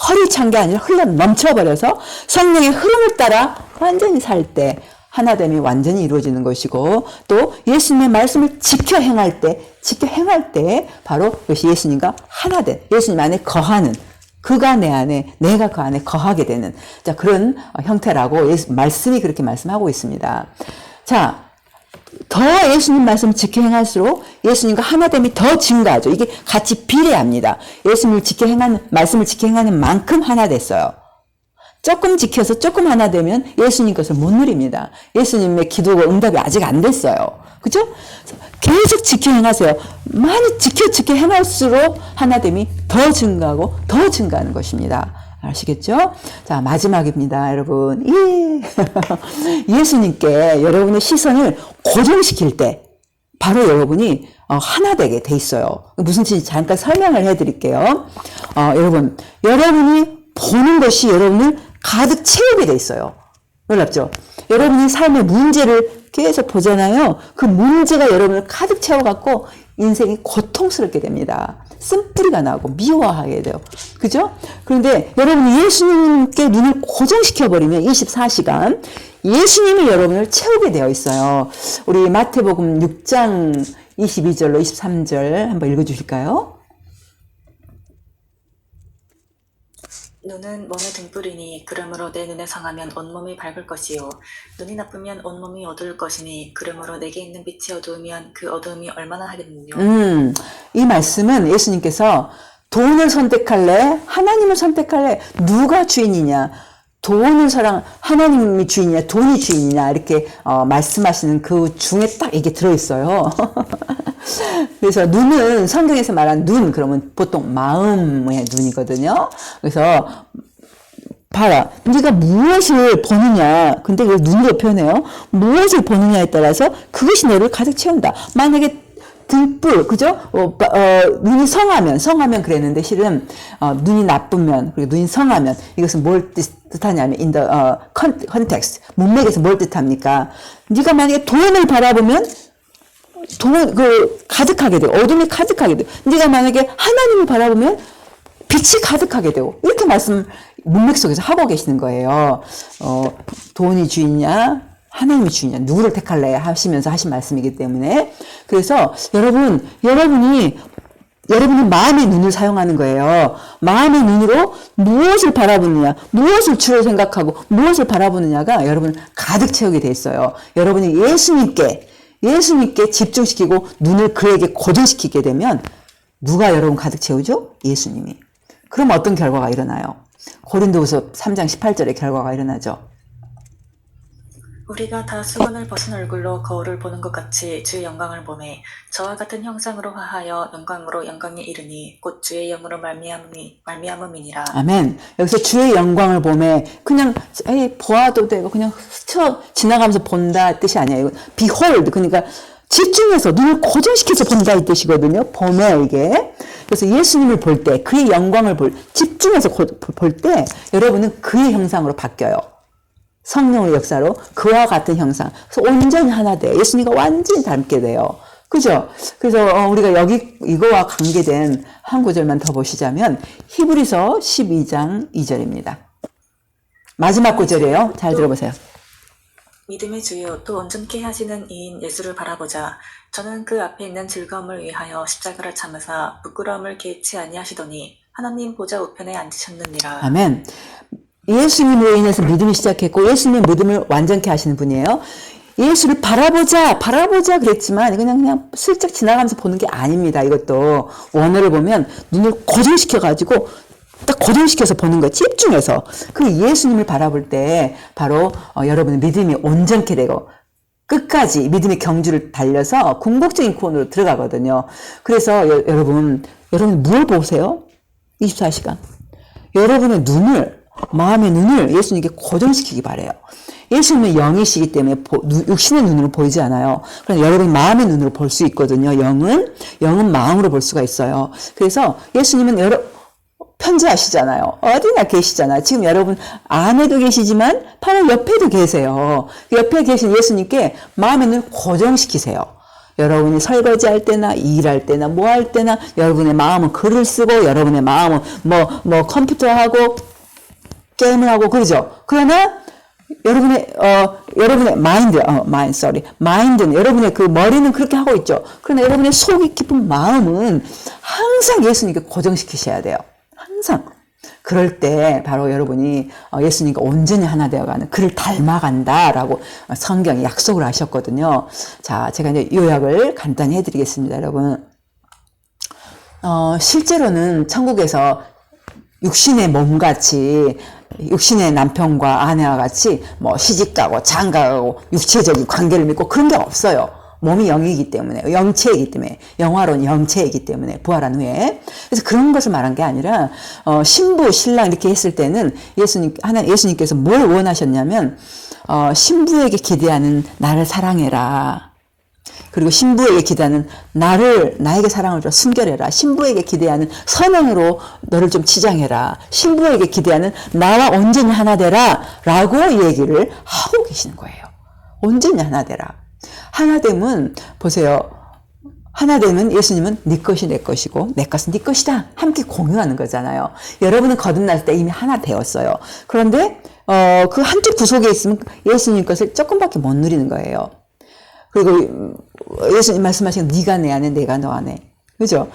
허리 찬 게 아니라 흘러 넘쳐버려서 성령의 흐름을 따라 완전히 살 때 하나됨이 완전히 이루어지는 것이고, 또 예수님의 말씀을 지켜 행할 때 바로 그것이 예수님과 하나된, 예수님 안에 거하는, 그가 내 안에, 내가 그 안에 거하게 되는, 자, 그런 형태라고 말씀이 그렇게 말씀하고 있습니다. 자, 더 예수님 말씀을 지켜 행할수록 예수님과 하나됨이 더 증가하죠. 이게 같이 비례합니다. 예수님을 말씀을 지켜 행하는 만큼 하나 됐어요. 조금 지켜서 조금 하나 되면 예수님 것을 못 누립니다. 예수님의 기도가 응답이 아직 안 됐어요. 그죠? 계속 지켜 행하세요. 많이 지켜 행할수록 하나됨이 더 증가하고 더 증가하는 것입니다. 아시겠죠? 자, 마지막입니다, 여러분. 예수님께 여러분의 시선을 고정시킬 때 바로 여러분이 하나 되게 돼 있어요. 무슨 뜻인지 잠깐 설명을 해드릴게요. 여러분이 보는 것이 여러분을 가득 채우게 돼 있어요. 놀랍죠? 여러분이 삶의 문제를 계속 보잖아요. 그 문제가 여러분을 가득 채워갖고 인생이 고통스럽게 됩니다. 쓴뿌리가 나고 미워하게 돼요. 그죠? 그런데 여러분이 예수님께 눈을 고정시켜버리면 24시간 예수님이 여러분을 채우게 되어 있어요. 우리 마태복음 6장 22절로 23절 한번 읽어주실까요? 눈은 몸의 등불이니 그러므로 내 눈에 상하면 온몸이 밝을 것이요 눈이 나쁘면 온몸이 어두울 것이니 그러므로 내게 있는 빛이 어두우면 그 어두움이 얼마나 하겠느냐. 이 말씀은 예수님께서 돈을 선택할래? 하나님을 선택할래? 누가 주인이냐? 돈을 하나님이 주인이냐, 돈이 주인이냐, 이렇게, 말씀하시는 그 중에 딱 이게 들어있어요. 그래서 눈은 성경에서 말한 눈, 그러면 보통 마음의 눈이거든요. 그래서, 봐라. 네가 무엇을 보느냐. 근데 이걸 눈으로 표현해요. 무엇을 보느냐에 따라서 그것이 너를 가득 채운다. 만약에 등불, 그죠? 눈이 성하면 그랬는데, 실은, 눈이 나쁘면, 그리고 눈이 성하면, 이것은 뭘 뜻하냐면, in the, context. 문맥에서 뭘 뜻합니까? 네가 만약에 돈을 바라보면, 가득하게 돼요. 어둠이 가득하게 돼요. 네가 만약에 하나님을 바라보면, 빛이 가득하게 되고, 이렇게 문맥 속에서 하고 계시는 거예요. 돈이 주인이냐? 하나님이 주인이냐, 누구를 택할래 하시면서 하신 말씀이기 때문에. 그래서 여러분이 마음의 눈을 사용하는 거예요. 마음의 눈으로 무엇을 바라보느냐, 무엇을 주로 생각하고 무엇을 바라보느냐가 여러분 가득 채우게 돼 있어요. 여러분이 예수님께 집중시키고 눈을 그에게 고정시키게 되면 누가 여러분 가득 채우죠? 예수님이. 그럼 어떤 결과가 일어나요? 고린도후서 3장 18절의 결과가 일어나죠. 우리가 다 수건을 벗은 얼굴로 거울을 보는 것 같이 주의 영광을 보매 저와 같은 형상으로 화하여 영광으로 영광에 이르니 곧 주의 영으로 말미암음이니라. 아멘. 여기서 주의 영광을 보매 그냥 보아도 되고 그냥 스쳐 지나가면서 본다 뜻이 아니에요. behold, 그러니까 집중해서 눈을 고정시켜서 본다 이 뜻이거든요. 보매 이게. 그래서 예수님을 볼 때, 그의 영광을 집중해서 볼 때 여러분은 그의 형상으로 바뀌어요. 성령의 역사로 그와 같은 형상. 그래서 온전히 하나 돼요. 예수님과 완전히 닮게 돼요. 그죠? 그래서 우리가 이거와 관계된 한 구절만 더 보시자면 히브리서 12장 2절입니다. 마지막 구절이에요. 잘 들어보세요. 믿음의 주요 또 온전케 하시는 이인 예수를 바라보자. 저는 그 앞에 있는 즐거움을 위하여 십자가를 참으사 부끄러움을 개의치 아니하시더니 하나님 보좌 우편에 앉으셨느니라. 아멘. 예수님으로 인해서 믿음이 시작했고 예수님의 믿음을 완전케 하시는 분이에요. 예수를 바라보자 그랬지만 그냥 슬쩍 지나가면서 보는 게 아닙니다. 이것도 원어를 보면 눈을 고정시켜가지고 딱 고정시켜서 보는 거예요. 집중해서. 그 예수님을 바라볼 때 바로 여러분의 믿음이 온전케 되고 끝까지 믿음의 경주를 달려서 궁극적인 구원으로 들어가거든요. 그래서 여러분 뭘 보세요? 24시간. 여러분의 마음의 눈을 예수님께 고정시키기 바래요. 예수님은 영이시기 때문에 육신의 눈으로 보이지 않아요. 그러나 여러분 마음의 눈으로 볼 수 있거든요. 영은 마음으로 볼 수가 있어요. 그래서 예수님은 편지하시잖아요. 어디나 계시잖아요. 지금 여러분 안에도 계시지만 바로 옆에도 계세요. 옆에 계신 예수님께 마음의 눈을 고정시키세요. 여러분이 설거지할 때나 일할 때나 뭐 할 때나 여러분의 마음은 글을 쓰고 여러분의 마음은 컴퓨터하고 게임을 하고 그러죠. 그러나 여러분의 마인드는 여러분의 그 머리는 그렇게 하고 있죠. 그러나 여러분의 속이 깊은 마음은 항상 예수님께 고정시키셔야 돼요. 항상. 그럴 때 바로 여러분이 예수님과 온전히 하나 되어가는 그를 닮아간다라고 성경이 약속을 하셨거든요. 자, 제가 이제 요약을 간단히 해드리겠습니다, 여러분. 실제로는 천국에서 육신의 몸같이 육신의 남편과 아내와 같이 시집가고 장가가고 육체적인 관계를 맺고 그런 게 없어요. 몸이 영이기 때문에, 영체이기 때문에, 영화로운 영체이기 때문에, 부활한 후에. 그래서 그런 것을 말한 게 아니라, 신부, 신랑 이렇게 했을 때는 예수님께서 뭘 원하셨냐면, 신부에게 기대하는 나를 사랑해라. 그리고 신부에게 기대하는 나에게 사랑을 좀 순결해라. 신부에게 기대하는 선행으로 너를 좀 치장해라. 신부에게 기대하는 나와 온전히 하나 되라. 라고 얘기를 하고 계시는 거예요. 온전히 하나 되라. 하나됨은 보세요. 하나됨은 예수님은 네 것이 내 것이고 내 것은 네 것이다. 함께 공유하는 거잖아요. 여러분은 거듭날 때 이미 하나 되었어요. 그런데 그 한쪽 구속에 있으면 예수님 것을 조금밖에 못 누리는 거예요. 그리고 예수님 말씀하시는 네가 내 안에 내가 너 안에. 그죠?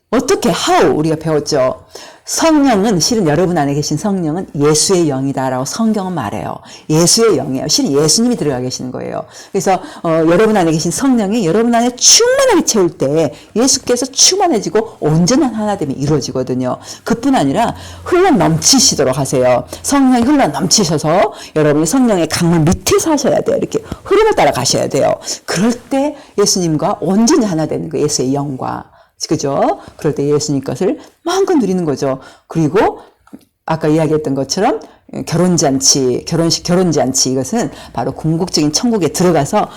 어떻게 how 우리가 배웠죠. 성령은 실은 여러분 안에 계신 성령은 예수의 영이다라고 성경은 말해요. 예수의 영이에요. 실은 예수님이 들어가 계시는 거예요. 그래서 여러분 안에 계신 성령이 여러분 안에 충만하게 채울 때 예수께서 충만해지고 온전한 하나됨이 이루어지거든요. 그뿐 아니라 흘러 넘치시도록 하세요. 성령이 흘러 넘치셔서 여러분이 성령의 강물 밑에 사셔야 돼요. 이렇게 흐름을 따라 가셔야 돼요. 그럴 때 예수님과 온전히 하나 되는 거예요. 예수의 영과. 그죠? 그럴 때 예수님 것을 마음껏 누리는 거죠. 그리고 아까 이야기했던 것처럼 결혼잔치 이것은 바로 궁극적인 천국에 들어가서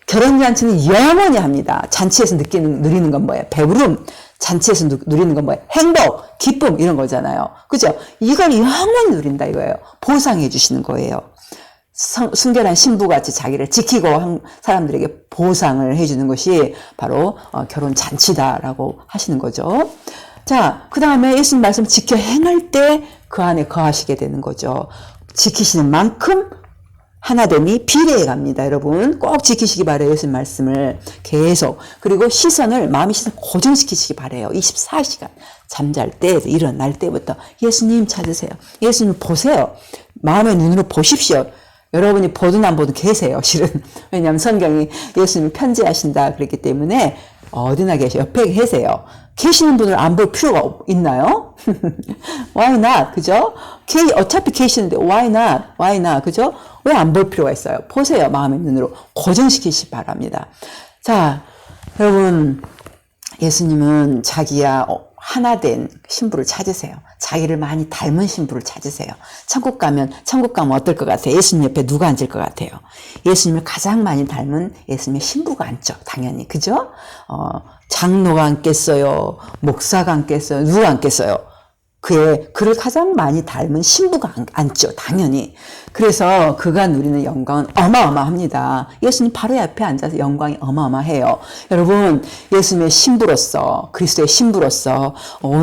결혼잔치는 영원히 합니다. 잔치에서 누리는 건 뭐예요? 배부름. 잔치에서 누리는 건 뭐예요? 행복, 기쁨 이런 거잖아요. 그죠? 이걸 영원히 누린다 이거예요. 보상해 주시는 거예요. 순결한 신부같이 자기를 지키고 한 사람들에게 보상을 해주는 것이 바로 결혼 잔치다라고 하시는 거죠. 자, 그 다음에 예수님 말씀 지켜 행할 때 그 안에 거하시게 되는 거죠. 지키시는 만큼 하나됨이 비례해 갑니다. 여러분 꼭 지키시기 바래요. 예수님 말씀을 계속. 그리고 마음의 시선 고정시키시기 바래요. 24시간 잠잘 때 일어날 때부터 예수님 찾으세요. 예수님 보세요. 마음의 눈으로 보십시오. 여러분이 보든 안 보든 계세요, 실은. 왜냐하면 성경이 예수님이 편지하신다 그랬기 때문에 어디나 옆에 계세요. 계시는 분을 안 볼 필요가 있나요? Why not? 그죠? 어차피 계시는데 why not? 그죠? 왜 안 볼 필요가 있어요? 보세요, 마음의 눈으로. 고정시키시기 바랍니다. 자, 여러분, 예수님은 자기야 하나된 신부를 찾으세요. 자기를 많이 닮은 신부를 찾으세요. 천국 가면 어떨 것 같아요? 예수님 옆에 누가 앉을 것 같아요? 예수님을 가장 많이 닮은 예수님의 신부가 앉죠. 당연히. 그죠? 장로가 앉겠어요? 목사가 앉겠어요? 누가 앉겠어요? 그를 가장 많이 닮은 신부가 앉죠. 당연히. 그래서 그가 누리는 영광은 어마어마합니다. 예수님 바로 옆에 앉아서 영광이 어마어마해요. 여러분, 예수님의 신부로서, 그리스도의 신부로서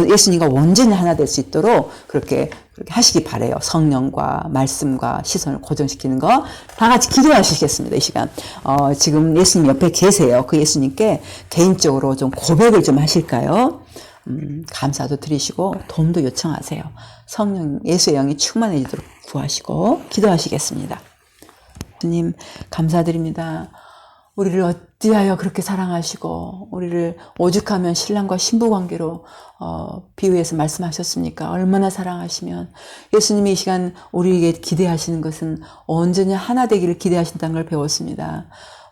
예수님과 온전히 하나 될 수 있도록 그렇게 하시기 바래요. 성령과 말씀과 시선을 고정시키는 거. 다 같이 기도하시겠습니다. 이 시간. 지금 예수님 옆에 계세요. 그 예수님께 개인적으로 좀 고백을 좀 하실까요? 감사도 드리시고 도움도 요청하세요. 성령 예수의 영이 충만해지도록 구하시고 기도하시겠습니다. 주님 감사드립니다. 우리를 어찌하여 그렇게 사랑하시고 우리를 오죽하면 신랑과 신부 관계로 비유해서 말씀하셨습니까? 얼마나 사랑하시면 예수님이 이 시간 우리에게 기대하시는 것은 온전히 하나 되기를 기대하신다는 걸 배웠습니다.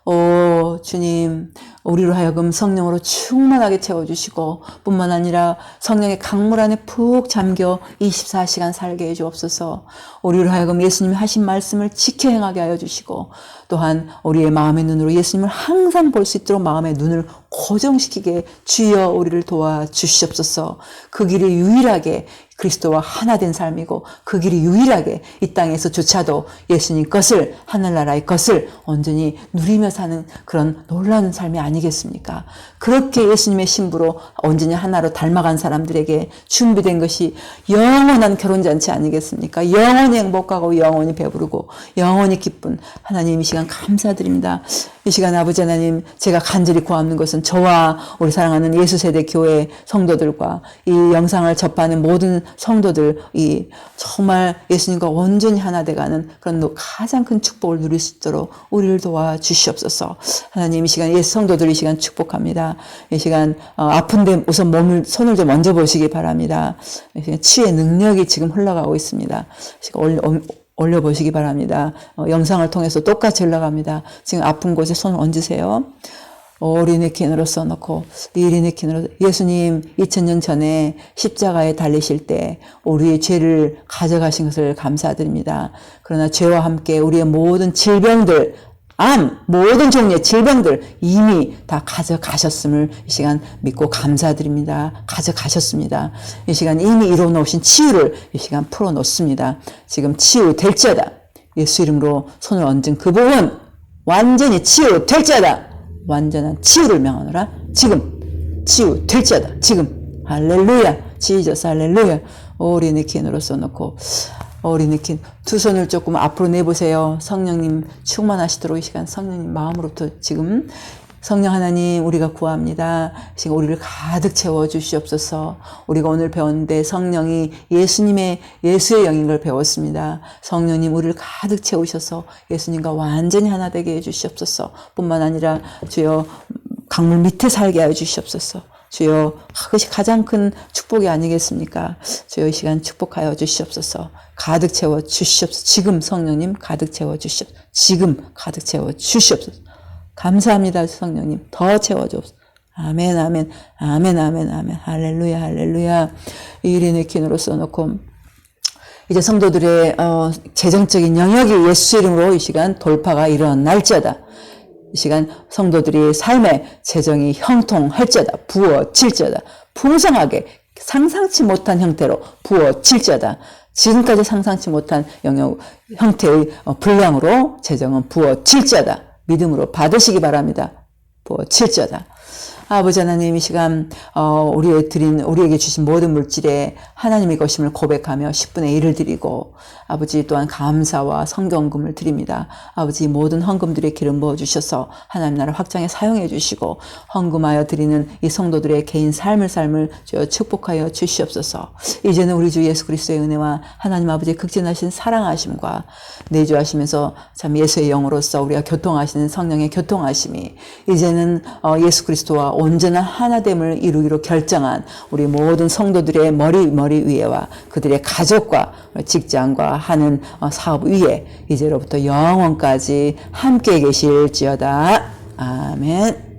오 주님, 우리로 하여금 성령으로 충만하게 채워주시고 뿐만 아니라 성령의 강물 안에 푹 잠겨 24시간 살게 해주옵소서. 우리로 하여금 예수님이 하신 말씀을 지켜 행하게 하여 주시고 또한 우리의 마음의 눈으로 예수님을 항상 볼 수 있도록 마음의 눈을 고정시키게 주여 우리를 도와주시옵소서. 그 길이 유일하게 그리스도와 하나 된 삶이고 그 길이 유일하게 이 땅에서조차도 예수님 것을 하늘나라의 것을 온전히 누리며 사는 그런 놀라운 삶이 아니겠습니까? 그렇게 예수님의 신부로 온전히 하나로 닮아간 사람들에게 준비된 것이 영원한 결혼잔치 아니겠습니까? 영원히 행복하고 영원히 배부르고 영원히 기쁜 하나님 이 시간 감사드립니다. 이 시간 아버지 하나님 제가 간절히 구하는 것은 저와 우리 사랑하는 예수세대 교회 성도들과 이 영상을 접하는 모든 성도들 이 정말 예수님과 온전히 하나 돼가는 그런 가장 큰 축복을 누릴 수 있도록 우리를 도와주시옵소서. 하나님 이 시간 예수 성도들 이 시간 축복합니다. 이 시간 아픈데 우선 손을 좀 얹어보시기 바랍니다. 이 시간 치유의 능력이 지금 흘러가고 있습니다. 올려보시기 바랍니다. 영상을 통해서 똑같이 흘러갑니다. 지금 아픈 곳에 손을 얹으세요. 오리네킨으로 써놓고 이리네킨으로 예수님 2000년 전에 십자가에 달리실 때 우리의 죄를 가져가신 것을 감사드립니다. 그러나 죄와 함께 우리의 모든 질병들 모든 종류의 질병들 이미 다 가져가셨음을 이 시간 믿고 감사드립니다. 가져가셨습니다. 이 시간 이미 이루어놓으신 치유를 이 시간 풀어놓습니다. 지금 치유될지어다. 예수 이름으로 손을 얹은 그 부분 완전히 치유될지어다. 완전한 치유를 명하노라. 지금 치유될지어다. 지금 할렐루야. 지저스 할렐루야. 오리네킨으로 써놓고 어린이킨 두 손을 조금 앞으로 내보세요. 성령님 충만하시도록 이 시간 성령님 마음으로부터 지금 성령 하나님, 우리가 구합니다. 지금 우리를 가득 채워 주시옵소서. 우리가 오늘 배웠는데 성령이 예수의 영인 걸 배웠습니다. 성령님, 우리를 가득 채우셔서 예수님과 완전히 하나 되게 해 주시옵소서. 뿐만 아니라 주여 강물 밑에 살게 하여 주시옵소서. 주여, 그것이 가장 큰 축복이 아니겠습니까? 주여, 이 시간 축복하여 주시옵소서. 가득 채워 주시옵소서. 지금 성령님 가득 채워 주시옵소서. 지금 가득 채워 주시옵소서. 감사합니다, 성령님. 더 채워 주옵소서. 아멘, 아멘, 아멘, 아멘, 아멘. 할렐루야, 할렐루야. 이 일인의 킨으로 써놓고, 이제 성도들의 재정적인 영역이 예수 이름으로 이 시간 돌파가 일어날지어다. 이 시간 성도들이 삶의 재정이 형통할지어다. 부어질지어다. 풍성하게 상상치 못한 형태로 부어질지어다. 지금까지 상상치 못한 영역 형태의 분량으로 재정은 부어질지어다. 믿음으로 받으시기 바랍니다. 부어질지어다. 아버지 하나님, 이 시간 우리에게 주신 모든 물질에 하나님의 것임을 고백하며 10분의 1을 드리고, 아버지 또한 감사와 성경금을 드립니다. 아버지, 모든 헌금들의 기름 부어주셔서 하나님 나라 확장에 사용해 주시고, 헌금하여 드리는 이 성도들의 개인 삶을 주여 축복하여 주시옵소서. 이제는 우리 주 예수 그리스도의 은혜와 하나님 아버지의 극진하신 사랑하심과 내주하시면서 참 예수의 영으로서 우리가 교통하시는 성령의 교통하심이 이제는 예수 그리스도와 온전한 하나됨을 이루기로 결정한 우리 모든 성도들의 머리 위에와 그들의 가족과 직장과 하는 사업 위에 이제로부터 영원까지 함께 계실지어다. 아멘.